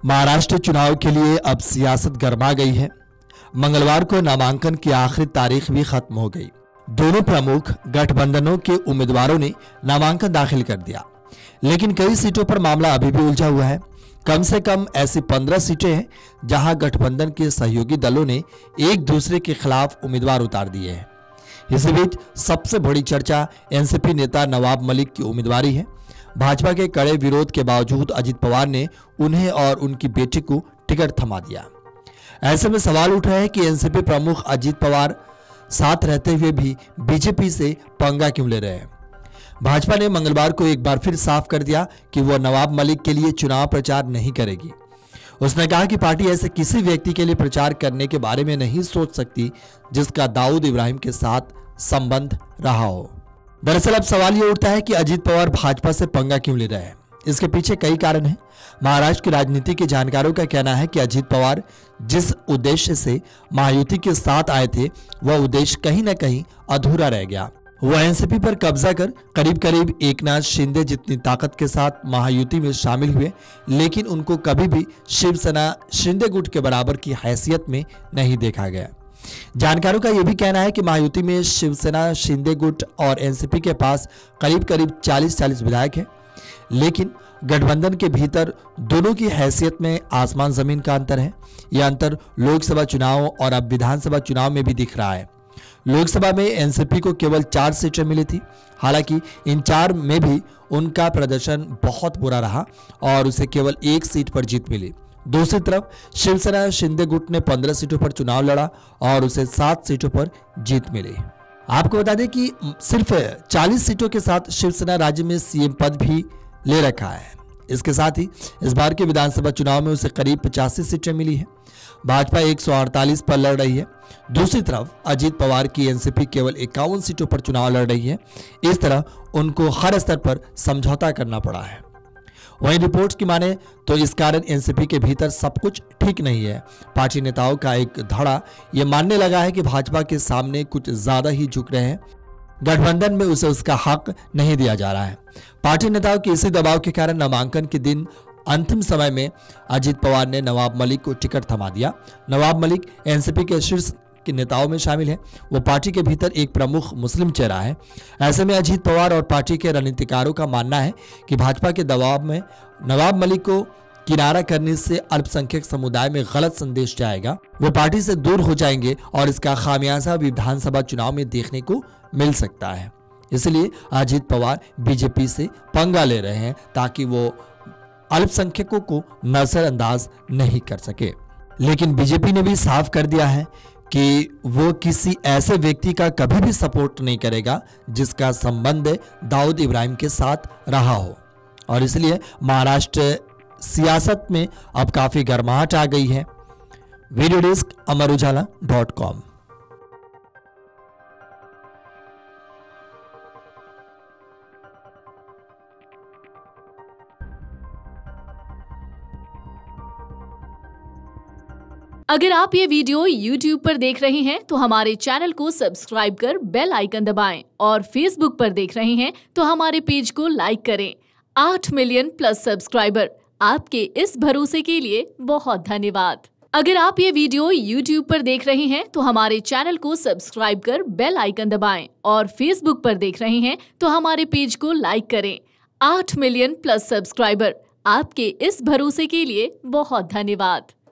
महाराष्ट्र चुनाव के लिए अब सियासत गर्मा गई है। मंगलवार को नामांकन की आखिरी तारीख भी खत्म हो गई। दोनों प्रमुख गठबंधनों के उम्मीदवारों ने नामांकन दाखिल कर दिया, लेकिन कई सीटों पर मामला अभी भी उलझा हुआ है। कम से कम ऐसी 15 सीटें हैं जहां गठबंधन के सहयोगी दलों ने एक दूसरे के खिलाफ उम्मीदवार उतार दिए हैं। इसी बीच सबसे बड़ी चर्चा एनसीपी नेता नवाब मलिक की उम्मीदवारी है। भाजपा के कड़े विरोध के बावजूद अजित पवार ने उन्हें और उनकी बेटी को टिकट थमा दिया। ऐसे में सवाल उठ रहा है कि एनसीपी प्रमुख अजित पवार साथ रहते हुए भी बीजेपी से पंगा क्यों ले रहे हैं। भाजपा ने मंगलवार को एक बार फिर साफ कर दिया कि वह नवाब मलिक के लिए चुनाव प्रचार नहीं करेगी। उसने कहा कि पार्टी ऐसे किसी व्यक्ति के लिए प्रचार करने के बारे में नहीं सोच सकती जिसका दाऊद इब्राहिम के साथ संबंध रहा हो। दरअसल अब सवाल ये उठता है कि अजित पवार भाजपा से पंगा क्यों ले रहे हैं। इसके पीछे कई कारण हैं। महाराष्ट्र की राजनीति के जानकारों का कहना है कि अजित पवार जिस उद्देश्य से महायुति के साथ आए थे, वह उद्देश्य कहीं न कहीं अधूरा रह गया। वह एनसीपी पर कब्जा कर करीब करीब एकनाथ शिंदे जितनी ताकत के साथ महायुति में शामिल हुए, लेकिन उनको कभी भी शिवसेना शिंदे गुट के बराबर की हैसियत में नहीं देखा गया। जानकारों का यह भी कहना है कि महायुति में शिवसेना शिंदे गुट और एनसीपी के पास करीब करीब 40 विधायक हैं, लेकिन गठबंधन के भीतर दोनों की हैसियत में आसमान जमीन का अंतर है। यह अंतर लोकसभा चुनाव और अब विधानसभा चुनाव में भी दिख रहा है। लोकसभा में एनसीपी को केवल 4 सीटें मिली थी, हालांकि इन 4 में भी उनका प्रदर्शन बहुत बुरा रहा और उसे केवल 1 सीट पर जीत मिली। दूसरी तरफ शिवसेना शिंदे गुट ने 15 सीटों पर चुनाव लड़ा और उसे 7 सीटों पर जीत मिली। आपको बता दें कि सिर्फ 40 सीटों के साथ शिवसेना राज्य में सीएम पद भी ले रखा है। इसके साथ ही इस बार के विधानसभा चुनाव में उसे करीब 85 सीटें मिली हैं। भाजपा 148 पर लड़ रही है। दूसरी तरफ अजित पवार की एनसीपी केवल 51 सीटों पर चुनाव लड़ रही है। इस तरह उनको हर स्तर पर समझौता करना पड़ा है। वहीं रिपोर्ट्स की माने तो इस कारण एनसीपी के भीतर सब कुछ ठीक नहीं है। पार्टी नेताओं का एक धड़ा यह मानने लगा है कि भाजपा के सामने कुछ ज्यादा ही झुक रहे हैं। गठबंधन में उसे उसका हक नहीं दिया जा रहा है। पार्टी नेताओं के इसी दबाव के कारण नामांकन के दिन अंतिम समय में अजित पवार ने नवाब मलिक को टिकट थमा दिया। नवाब मलिक एनसीपी के शीर्ष के नेताओं में शामिल है। वो पार्टी के भीतर एक प्रमुख मुस्लिम चेहरा है। ऐसे में अजित पवार और पार्टी के रणनीतिकारों का मानना है कि भाजपा के दबाव में नवाब मलिक को किनारा करने से अल्पसंख्यक समुदाय में गलत संदेश जाएगा। वे पार्टी से दूर हो जाएंगे और इसका खामियाजा विधानसभा चुनाव में देखने को मिल सकता है। इसलिए अजित पवार बीजेपी से पंगा ले रहे हैं ताकि वो अल्पसंख्यकों को नजरअंदाज नहीं कर सके। लेकिन बीजेपी ने भी साफ कर दिया है कि वो किसी ऐसे व्यक्ति का कभी भी सपोर्ट नहीं करेगा जिसका संबंध दाऊद इब्राहिम के साथ रहा हो। और इसलिए महाराष्ट्र सियासत में अब काफी गर्माहट आ गई है। Video desk Amar Ujala. अगर आप ये वीडियो YouTube पर देख रहे हैं तो हमारे चैनल को सब्सक्राइब कर बेल आइकन दबाएं और Facebook पर देख रहे हैं तो हमारे पेज को लाइक करें। 8 मिलियन प्लस सब्सक्राइबर, आपके इस भरोसे के लिए बहुत धन्यवाद। अगर आप ये वीडियो YouTube पर देख रहे हैं तो हमारे चैनल को सब्सक्राइब कर बेल आइकन दबाएं और Facebook पर देख रहे हैं तो हमारे पेज को लाइक करें। 8 मिलियन प्लस सब्सक्राइबर, आपके इस भरोसे के लिए बहुत धन्यवाद।